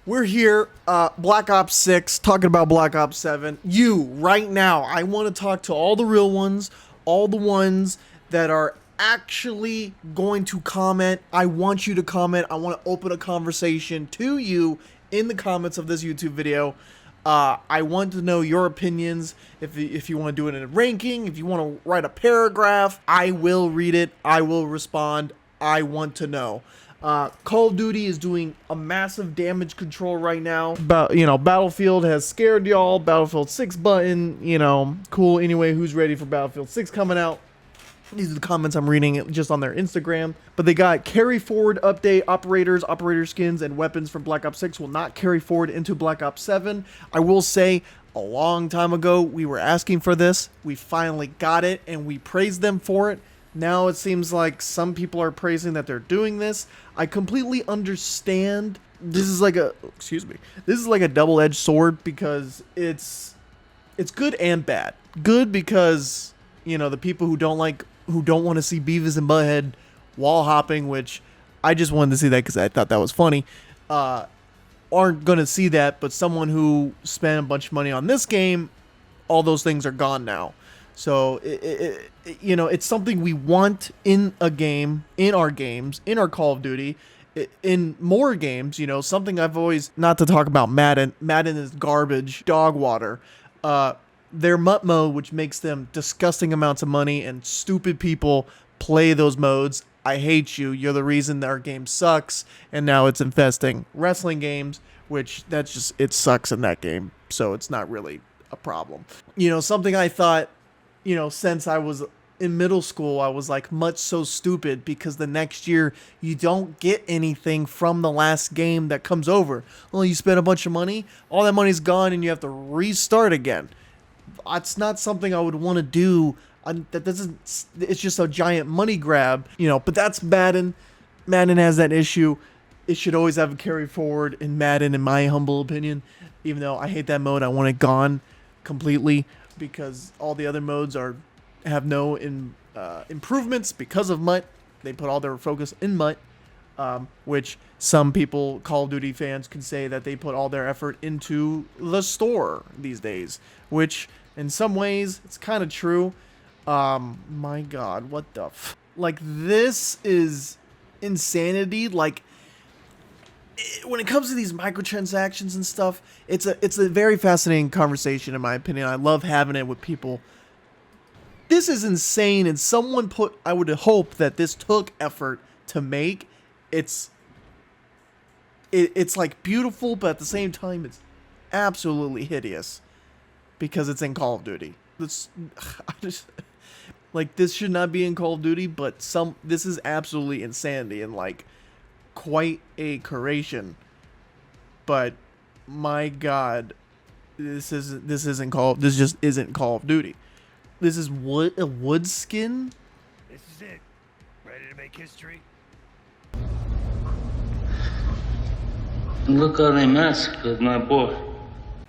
We're here, Black Ops 6, talking about Black Ops 7. Right now, I want to talk to all the real ones, all the ones that are actually going to comment. I want you to comment. I want to open a conversation to you in the comments of this YouTube video. I want to know your opinions. If you want to do it in a ranking, if you want to write a paragraph, I will read it. I will respond. I want to know. Call of Duty is doing a massive damage control right now. Battlefield has scared y'all. Battlefield 6 button, cool. Anyway, who's ready for Battlefield 6 coming out? These are the comments I'm reading just on their Instagram. But they got carry forward update operator skins, and weapons from Black Ops 6 will not carry forward into Black Ops 7. I will say, a long time ago, we were asking for this. We finally got it, and we praised them for it. Now it seems like some people are praising that they're doing this. I completely understand. This is like a double-edged sword, because it's good and bad. Good because, the people who don't want to see Beavis and Butthead wall hopping, which I just wanted to see that because I thought that was funny, aren't going to see that. But someone who spent a bunch of money on this game, all those things are gone now. So, it's something we want in a game, in our games, in our Call of Duty, in more games, something I've always, not to talk about Madden. Madden is garbage, dog water. Their MUT mode, which makes them disgusting amounts of money, and stupid people play those modes. I hate you. You're the reason that our game sucks, and now it's infesting wrestling games, which it sucks in that game, so it's not really a problem. Something I thought, since I was in middle school, I was like, MUT's so stupid, because the next year you don't get anything from the last game that comes over. Well, you spend a bunch of money, all that money's gone, and you have to restart again. It's not something I would want to do. It's just a giant money grab, but that's Madden. Madden has that issue. It should always have a carry forward in Madden, in my humble opinion. Even though I hate that mode, I want it gone completely, because all the other modes have no improvements because of MUT. They put all their focus in MUT, which some people, Call of Duty fans, can say that they put all their effort into the store these days, which in some ways it's kind of true. My God, what the this is insanity. When it comes to these microtransactions and stuff, it's a very fascinating conversation, in my opinion. I love having it with people. This is insane, and I would hope that this took effort to make. It's like beautiful, but at the same time, it's absolutely hideous, because it's in Call of Duty. This should not be in Call of Duty, but this is absolutely insanity, and quite a curation. But my God, this just isn't Call of Duty. This is a wood skin. This is it. Ready to make history? Look how they massacred my boy.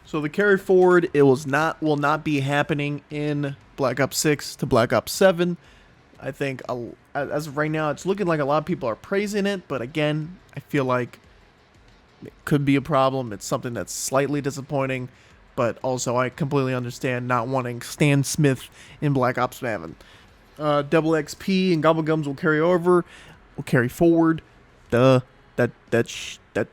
So the carry forward, will not be happening in Black Ops 6 to Black Ops 7. I think as of right now, it's looking like a lot of people are praising it, but again, I feel like it could be a problem. It's something that's slightly disappointing, but also I completely understand not wanting Stan Smith in Black Ops 7. Double XP and Gobblegums will carry forward. That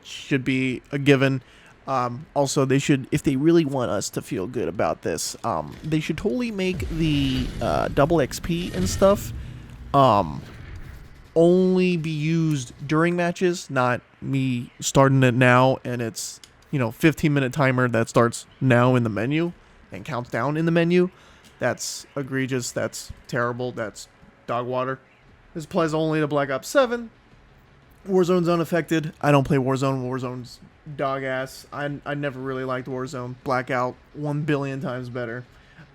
should be a given. Also, they should, if they really want us to feel good about this, they should totally make the double XP and stuff only be used during matches, not me starting it now and it's 15-minute timer that starts now in the menu and counts down in the menu. That's egregious. That's terrible. That's dog water. This applies only to Black Ops 7. Warzone's unaffected. I don't play Warzone. Warzone's dog ass. I never really liked Warzone. Blackout 1 billion times better.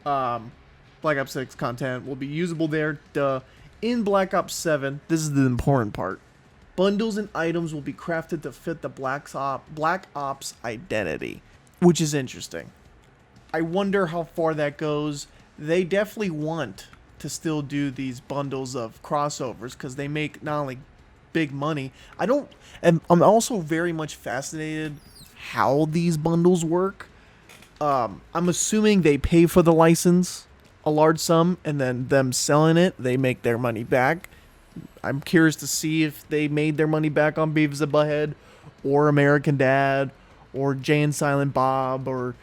Black Ops 6 content will be usable there. In Black Ops 7, this is the important part. Bundles and items will be crafted to fit the Black Ops identity, which is interesting. I wonder how far that goes. They definitely want to still do these bundles of crossovers because they make not only big money. I'm also very much fascinated how these bundles work. I'm assuming they pay for the license a large sum, and then them selling it, they make their money back. I'm curious to see if they made their money back on Beavis and Butthead, or American Dad, or Jay and Silent Bob, or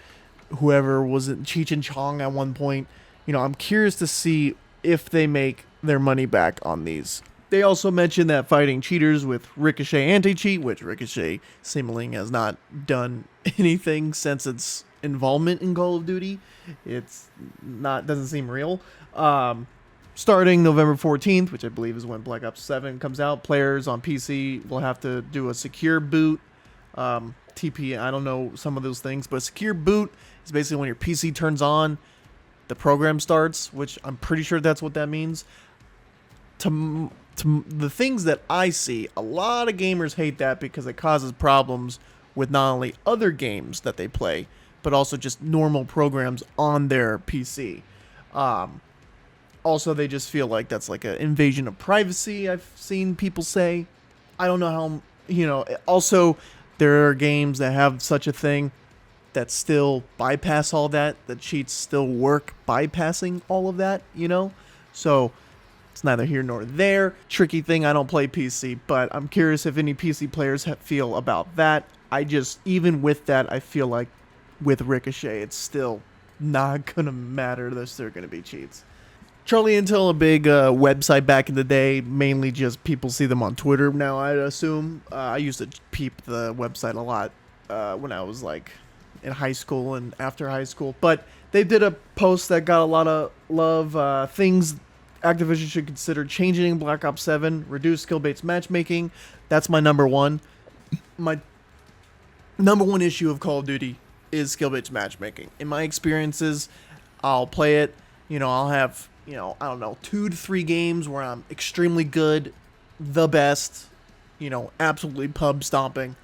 whoever was it, Cheech and Chong at one point. I'm curious to see if they make their money back on these. They also mentioned that fighting cheaters with Ricochet anti-cheat, which Ricochet seemingly has not done anything since its involvement in Call of Duty. Doesn't seem real. Starting November 14th, which I believe is when Black Ops 7 comes out, players on PC will have to do a secure boot. TP, I don't know some of those things, but a secure boot is basically when your PC turns on, the program starts, which I'm pretty sure that's what that means. To the things that I see, a lot of gamers hate that because it causes problems with not only other games that they play, but also just normal programs on their PC. Also, they just feel like that's like an invasion of privacy, I've seen people say. I don't know how, also, there are games that have such a thing that still bypass all that cheats still work bypassing all of that, So, it's neither here nor there. Tricky thing, I don't play PC, but I'm curious if any PC players feel about that. Even with that, I feel like with Ricochet, it's still not gonna matter. There's still gonna be cheats. Charlie Intel, a big website back in the day, mainly just people see them on Twitter now, I'd assume. I used to peep the website a lot when I was like in high school and after high school. But they did a post that got a lot of love. Things Activision should consider changing Black Ops 7, reduce skill-based matchmaking. That's my number one. My number one issue of Call of Duty is skill-based matchmaking. In my experiences, I'll play it, I'll have, I don't know, 2 to 3 games where I'm extremely good, the best, absolutely pub stomping.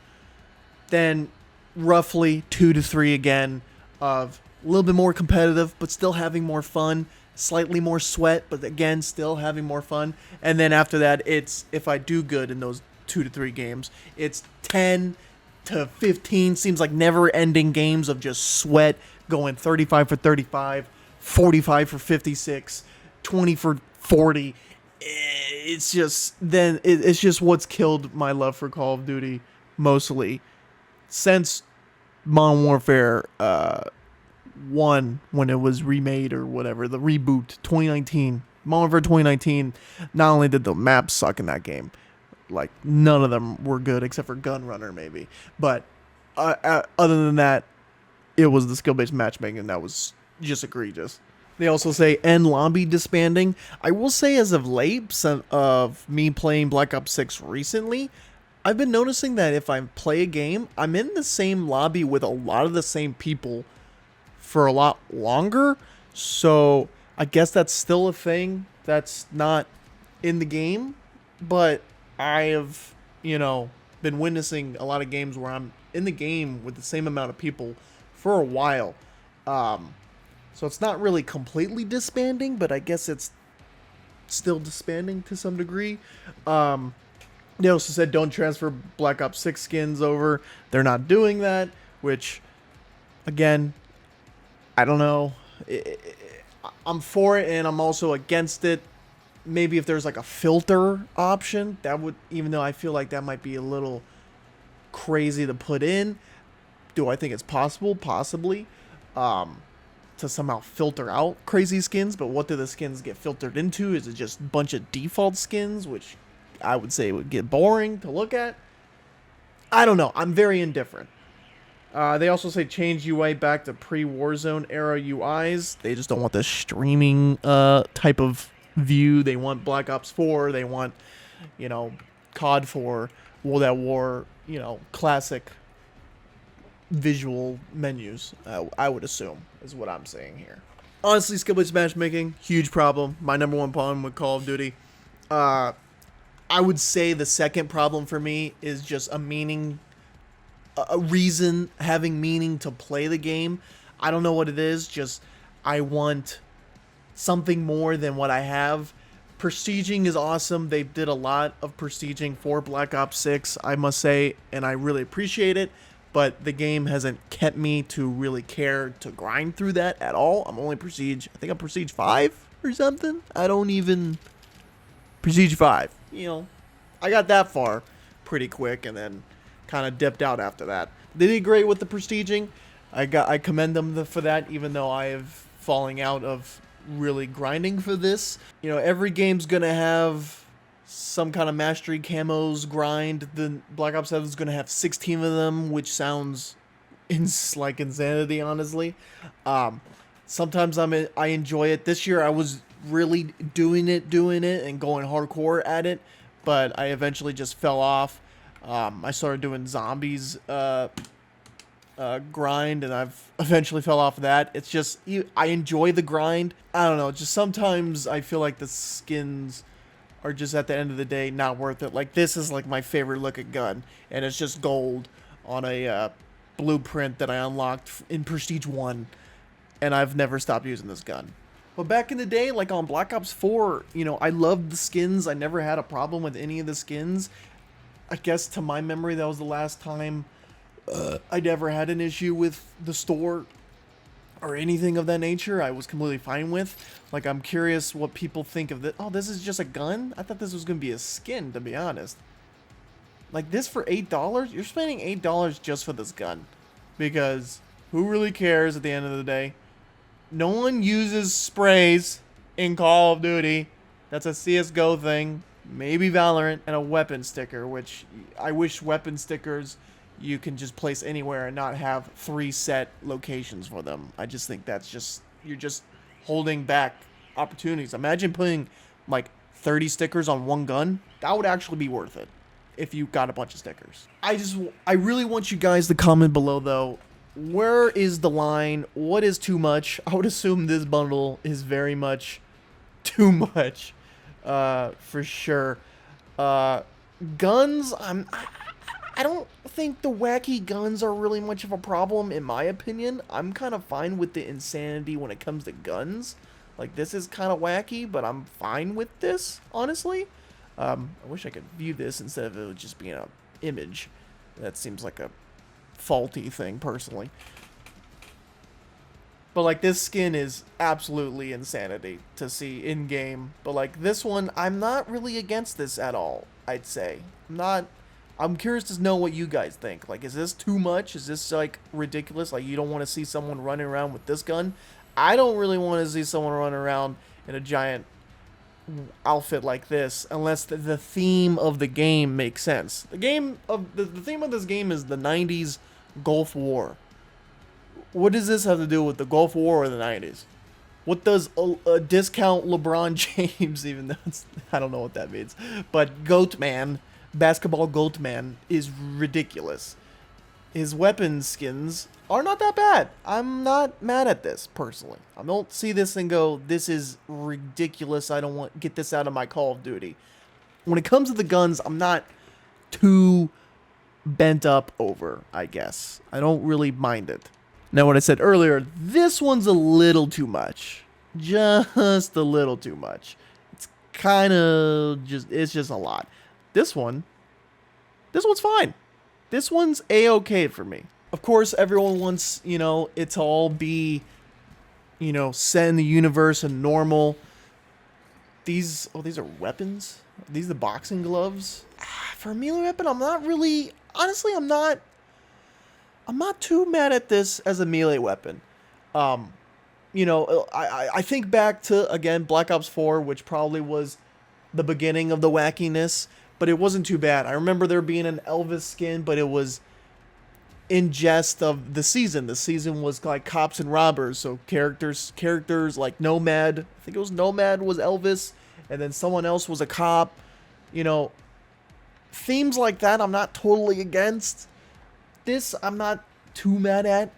Then roughly 2 to 3 again of a little bit more competitive, but still having more fun. Slightly more sweat, but again, still having more fun. And then after that, it's, if I do good in those 2 to 3 games, it's 10 to 15, seems like never-ending games of just sweat, going 35 for 35, 45 for 56, 20 for 40. It's just what's killed my love for Call of Duty mostly since Modern Warfare 1, when it was remade or whatever, the reboot, 2019. Modern Warfare 2019, not only did the maps suck in that game, like none of them were good except for Gunrunner maybe, but other than that, it was the skill-based matchmaking that was just egregious. They also say end lobby disbanding. I will say, as of late, of me playing Black Ops 6 recently, I've been noticing that if I play a game, I'm in the same lobby with a lot of the same people for a lot longer. So I guess that's still a thing that's not in the game, but I have, been witnessing a lot of games where I'm in the game with the same amount of people for a while. So it's not really completely disbanding, but I guess it's still disbanding to some degree. They also said don't transfer Black Ops 6 skins over. They're not doing that, which, again, I don't know. I'm for it, and I'm also against it. Maybe if there's like a filter option, that would, even though I feel like that might be a little crazy to put in. Do I think it's possible? Possibly. To somehow filter out crazy skins, but what do the skins get filtered into? Is it just a bunch of default skins, which I would say would get boring to look at? I don't know. I'm very indifferent. They also say change UI back to pre-Warzone era UIs. They just don't want the streaming type of view. They want Black Ops 4. They want, COD 4, World at War, classic visual menus, I would assume, is what I'm saying here. Honestly, skill-based matchmaking, huge problem. My number one problem with Call of Duty. I would say the second problem for me is just a reason, having meaning to play the game. I don't know what it is, just I want something more than what I have. Prestiging is awesome. They did a lot of prestiging for Black Ops 6, I must say, and I really appreciate it. but the game hasn't kept me to really care to grind through that at all. I'm only Prestige, I think I'm Prestige 5 or something. I don't even, Prestige 5, you know, I got that far pretty quick and then kind of dipped out after that. They did great with the prestiging. I commend them for that, even though I have falling out of really grinding for this. You know, every game's gonna have some kind of mastery camos grind. The Black Ops 7 is gonna have 16 of them, which sounds like insanity, honestly. Sometimes I enjoy it. This year I was really doing it and going hardcore at it, but I eventually just fell off. I started doing zombies grind, and I've eventually fell off of that. It's just, I enjoy the grind. I don't know, just sometimes I feel like the skins are just at the end of the day not worth it. Like this is like my favorite looking gun, and it's just gold on a blueprint that I unlocked in Prestige 1, and I've never stopped using this gun. But back in the day, like on Black Ops 4, you know, I loved the skins. I never had a problem with any of the skins. I guess to my memory, that was the last time I never had an issue with the store or anything of that nature. I was completely fine with. Like, I'm curious what people think of this. Oh, this is just a gun? I thought this was going to be a skin, to be honest. Like, this for $8? You're spending $8 just for this gun. Because who really cares at the end of the day? No one uses sprays in Call of Duty. That's a CSGO thing. Maybe Valorant, and a weapon sticker, which I wish weapon stickers you can just place anywhere and not have 3 set locations for them. I just think that's just, you're just holding back opportunities. Imagine putting like 30 stickers on one gun. That would actually be worth it if you got a bunch of stickers. I really want you guys to comment below though. Where is the line? What is too much? I would assume this bundle is very much too much, for sure. Guns, I don't think the wacky guns are really much of a problem, in my opinion. I'm kind of fine with the insanity when it comes to guns. Like, this is kind of wacky, but I'm fine with this, honestly. I wish I could view this instead of it just being an image. That seems like a faulty thing, personally. But, like, this skin is absolutely insanity to see in-game. But, like, this one, I'm not really against this at all, I'd say. I'm curious to know what you guys think. Like, is this too much? Is this, like, ridiculous? Like, you don't want to see someone running around with this gun? I don't really want to see someone running around in a giant outfit like this, unless the theme of the game makes sense. The theme of this game is the 90s Gulf War. What does this have to do with the Gulf War or the 90s? What does a discount LeBron James, even though I don't know what that means, but Goat Man, Basketball Goat Man, is ridiculous. His weapon skins are not that bad. I'm not mad at this, personally. I don't see this and go, this is ridiculous. I don't want get this out of my Call of Duty. When it comes to the guns, I'm not too bent up over, I guess. I don't really mind it. Now, what I said earlier, this one's a little too much. Just a little too much. It's kind of it's just a lot. This one's fine. This one's A-okay for me. Of course, everyone wants, you know, it to all be, you know, set in the universe and normal. These are weapons? Are these the boxing gloves? For a melee weapon, I'm not really, honestly, I'm not too mad at this as a melee weapon. You know, I think back to, again, Black Ops 4, which probably was the beginning of the wackiness, but it wasn't too bad. I remember there being an Elvis skin, but it was in jest of the season. The season was like cops and robbers, so characters like Nomad. I think it was Nomad was Elvis, and then someone else was a cop. You know, themes like that I'm not totally against. This I'm not too mad at.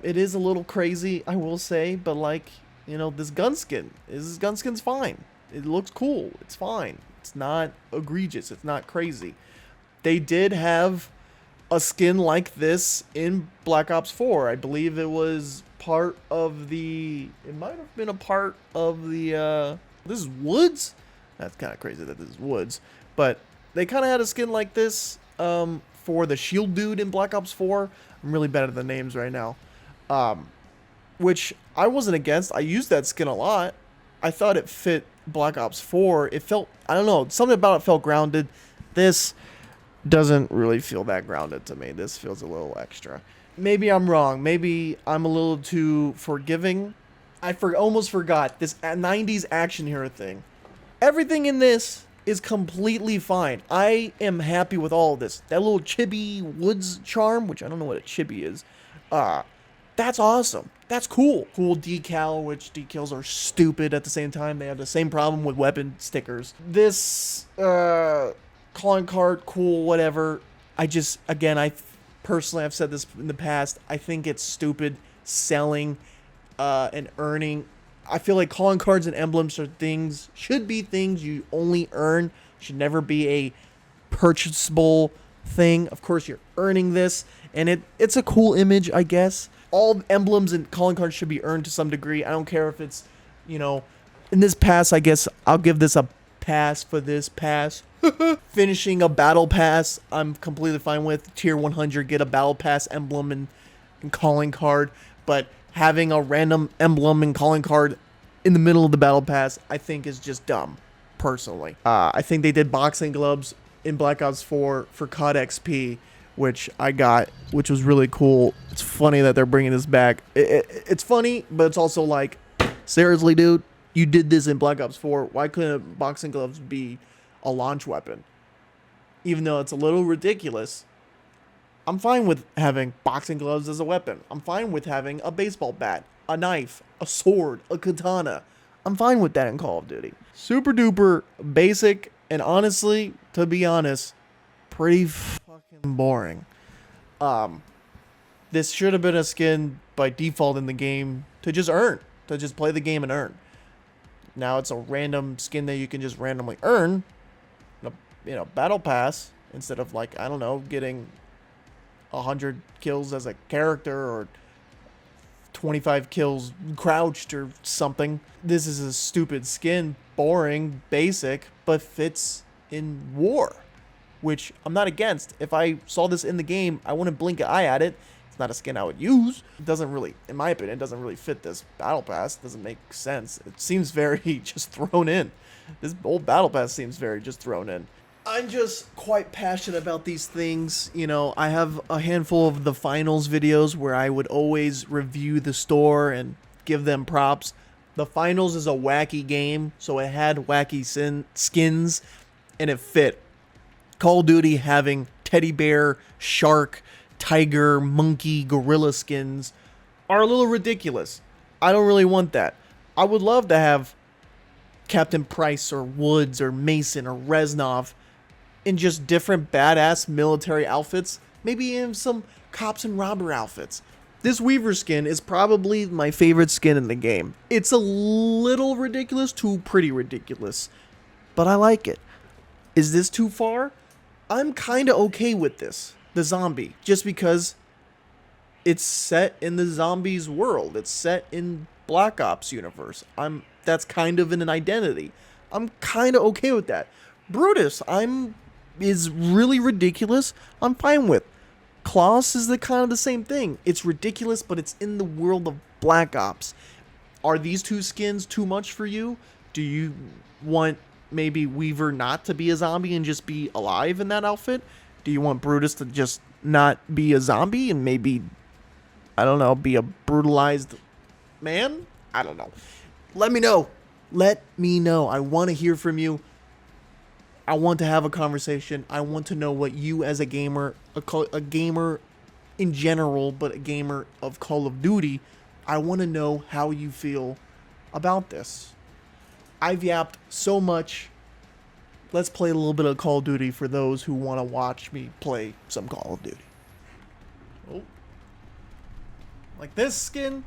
It is a little crazy, I will say, but like, you know, this gun skin's fine. It looks cool. It's fine. It's not egregious. It's not crazy. They did have a skin like this in Black Ops 4. I believe it was part of the, it might have been a part of the, this is Woods? That's kind of crazy that this is Woods. But they kind of had a skin like this for the shield dude in Black Ops 4. I'm really bad at the names right now. Which I wasn't against. I used that skin a lot. I thought it fit Black Ops 4. It felt, I don't know, something about it felt grounded. This doesn't really feel that grounded to me. This feels a little extra. Maybe I'm wrong. Maybe I'm a little too forgiving. I almost forgot this 90s action hero thing. Everything in this is completely fine. I am happy with all of this. That little chibi woods charm, which I don't know what a chibi is. That's awesome. That's cool. Cool decal, which decals are stupid at the same time. They have the same problem with weapon stickers. This calling card, cool, whatever. I personally, I've said this in the past, I think it's stupid selling and earning. I feel like calling cards and emblems should be things you only earn. Should never be a purchasable thing. Of course, you're earning this, and it's a cool image, I guess. All emblems and calling cards should be earned to some degree. I don't care if it's, you know, in this pass, I guess I'll give this a pass for this pass. Finishing a battle pass, I'm completely fine with. Tier 100, get a battle pass emblem and calling card. But having a random emblem and calling card in the middle of the battle pass, I think is just dumb, personally. I think they did boxing gloves in Black Ops 4 for COD XP, which I got, which was really cool. It's funny that they're bringing this back. It's funny, but it's also like, seriously, dude, you did this in Black Ops 4. Why couldn't boxing gloves be a launch weapon? Even though it's a little ridiculous, I'm fine with having boxing gloves as a weapon. I'm fine with having a baseball bat, a knife, a sword, a katana. I'm fine with that in Call of Duty. Super duper basic, and honestly, to be honest, pretty fucking boring. This should have been a skin by default in the game to just earn, to just play the game and earn. Now it's a random skin that you can just randomly earn, you know, battle pass, instead of, like, I don't know, getting 100 kills as a character or 25 kills crouched or something. This is a stupid skin, boring, basic, but fits in war, which I'm not against. If I saw this in the game, I wouldn't blink an eye at it. It's not a skin I would use. It doesn't really, in my opinion, it doesn't really fit this battle pass. It doesn't make sense. It seems very just thrown in. This old battle pass seems very just thrown in. I'm just quite passionate about these things. You know, I have a handful of the finals videos where I would always review the store and give them props. The finals is a wacky game, so it had wacky skins, and it fit. Call of Duty having teddy bear, shark, tiger, monkey, gorilla skins are a little ridiculous. I don't really want that. I would love to have Captain Price or Woods or Mason or Reznov in just different badass military outfits. Maybe even some cops and robber outfits. This Weaver skin is probably my favorite skin in the game. It's a little ridiculous to pretty ridiculous, but I like it. Is this too far? I'm kind of okay with this. The zombie, just because it's set in the zombies world. It's set in Black Ops universe. That's kind of an identity. I'm kind of okay with that. Brutus, is really ridiculous. I'm fine with. Klaus is kind of the same thing. It's ridiculous, but it's in the world of Black Ops. Are these two skins too much for you? Do you want maybe Weaver not to be a zombie and just be alive in that outfit? Do you want Brutus to just not be a zombie and maybe, I don't know, be a brutalized man? I don't know. Let me know. Let me know. I want to hear from you. I want to have a conversation. I want to know what you as a gamer, a gamer in general, but a gamer of Call of Duty, I want to know how you feel about this. I've yapped so much. Let's play a little bit of Call of Duty for those who want to watch me play some Call of Duty. Oh. Like this skin?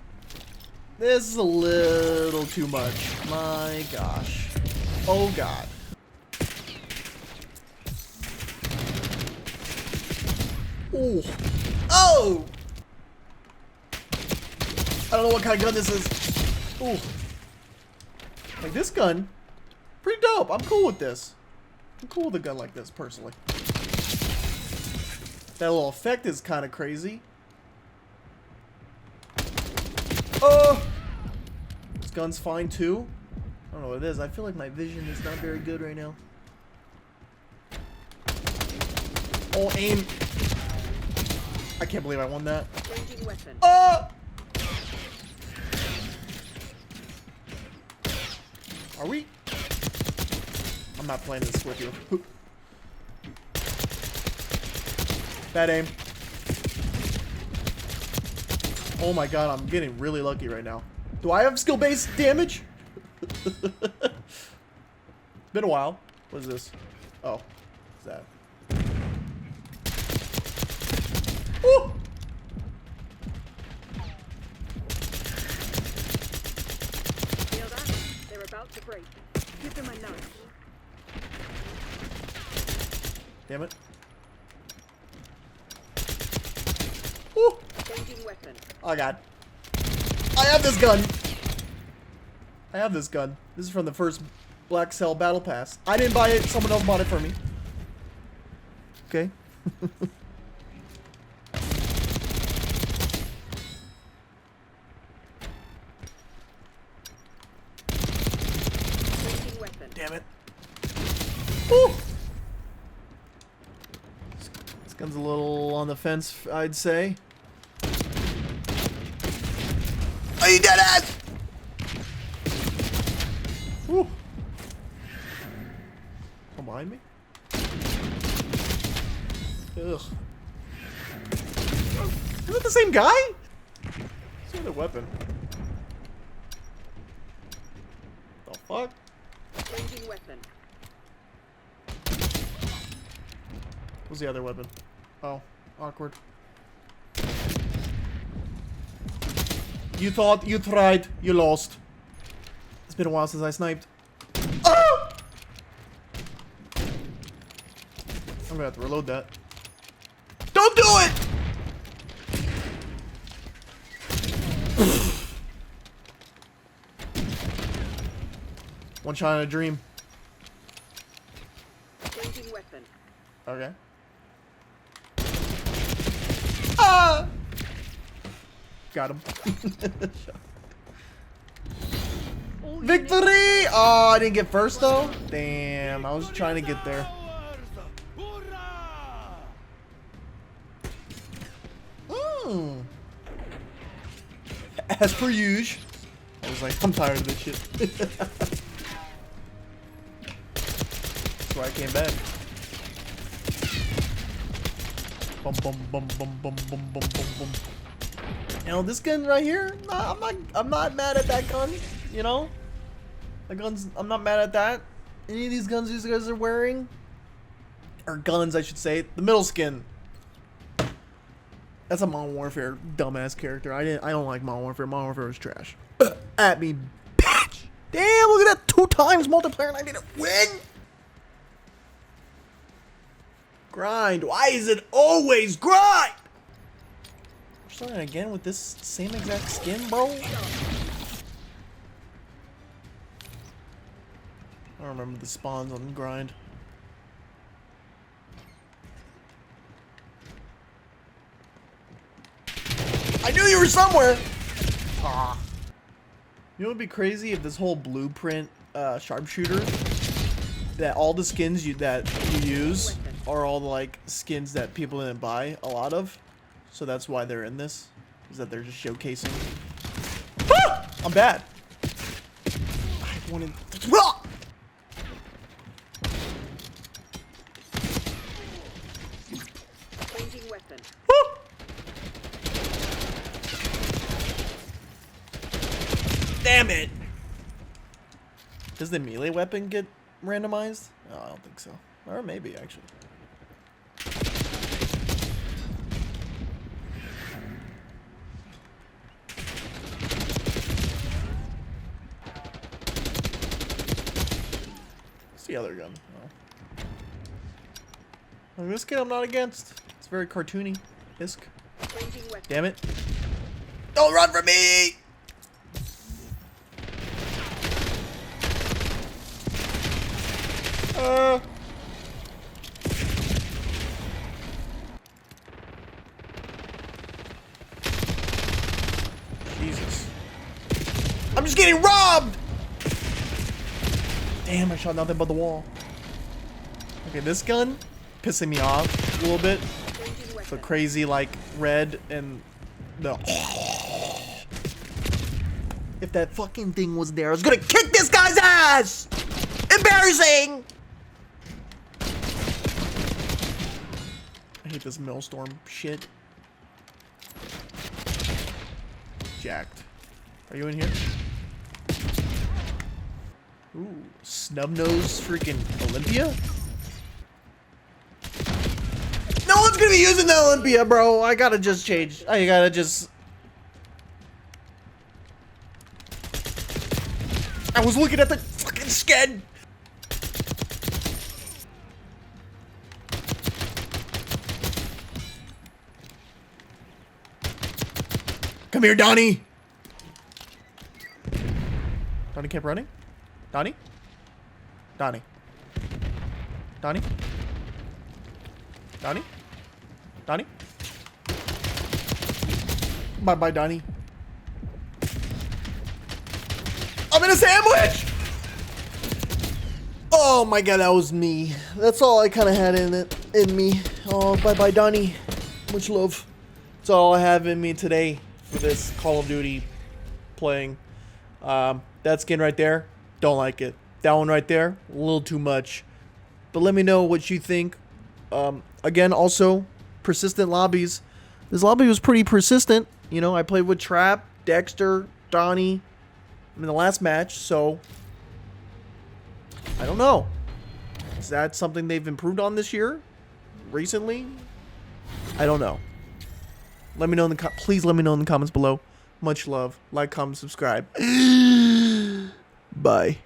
This is a little too much. My gosh. Oh god. Oh. Oh! I don't know what kind of gun this is. Oh. Like this gun, pretty dope. I'm cool with this. I'm cool with a gun like this, personally. That little effect is kind of crazy. Oh! This gun's fine too. I don't know what it is. I feel like my vision is not very good right now. Oh, aim. I can't believe I won that. Oh! Are we? I'm not playing this with you. Bad aim. Oh my god, I'm getting really lucky right now. Do I have skill-based damage? It's been a while. What is this? Oh, what's that? Woo! Feel that? They're about to break. Give them a nudge. Damn it. Woo! Changing weapon. Oh god. I have this gun. I have this gun. This is from the first Black Cell Battle Pass. I didn't buy it. Someone else bought it for me. Okay. Changing weapon. Damn it. Woo! This gun's a little on the fence, I'd say. Are you dead ass? Woo. Come behind me? Ugh. Is it the same guy? It's another weapon. The fuck? Changing weapon. What's the other weapon? Oh, awkward. You thought, you tried, you lost. It's been a while since I sniped. Oh! I'm gonna have to reload that. Don't do it! One shot in a dream. Changing weapon. Okay. Ah! Got him. Victory! Oh, I didn't get first though? Damn, I was trying to get there. As per usual. I was like, I'm tired of this shit. That's why I came back. Bum bum bum bum bum bum bum bum bum. You know, this gun right here, I'm not mad at that gun, you know? The guns, I'm not mad at that. Any of these guns these guys are wearing, or guns I should say, the middle skin. That's a Modern Warfare dumbass character. I don't like Modern Warfare. Modern Warfare is trash. At me, bitch. Damn, look at that 2 times multiplayer and I didn't win. Grind. Why is it always grind? We're starting again with this same exact skin, bro. I don't remember the spawns on grind. I knew you were somewhere. Ah. You know what would be crazy if this whole blueprint sharpshooter, that all the skins that you use are all the like skins that people didn't buy a lot of, so that's why they're in this, is that they're just showcasing. Ah! I'm bad. I wanted. Ah! Changing weapon. Ah! Damn it! Does the melee weapon get randomized? No, I don't think so. Or maybe, actually. What's the other gun? Oh. This kid I'm not against. It's very cartoony. Isk. Damn it. Don't run from me! just getting robbed! Damn, I shot nothing but the wall. Okay, this gun pissing me off a little bit. The crazy, like, red and the... If that fucking thing was there, I was gonna kick this guy's ass! Embarrassing! I hate this maelstrom shit. Jacked. Are you in here? Ooh, snub-nose freaking Olympia? No one's gonna be using the Olympia, bro. I gotta just change. I gotta just... I was looking at the fucking skin. Come here, Donnie. Donnie kept running. Donnie? Donnie. Donnie? Donnie? Donnie? Bye-bye, Donnie. I'm in a sandwich! Oh my god, that was me. That's all I kind of had in me. Oh, bye-bye, Donnie. Much love. That's all I have in me today for this Call of Duty playing. That skin right there, don't like it. That one right there, a little too much. But let me know what you think. Again, also, persistent lobbies. This lobby was pretty persistent. You know, I played with Trap, Dexter, Donnie in the last match, so I don't know. Is that something they've improved on this year? Recently? I don't know. Let me know in the please let me know in the comments below. Much love. Like, comment, subscribe. Bye.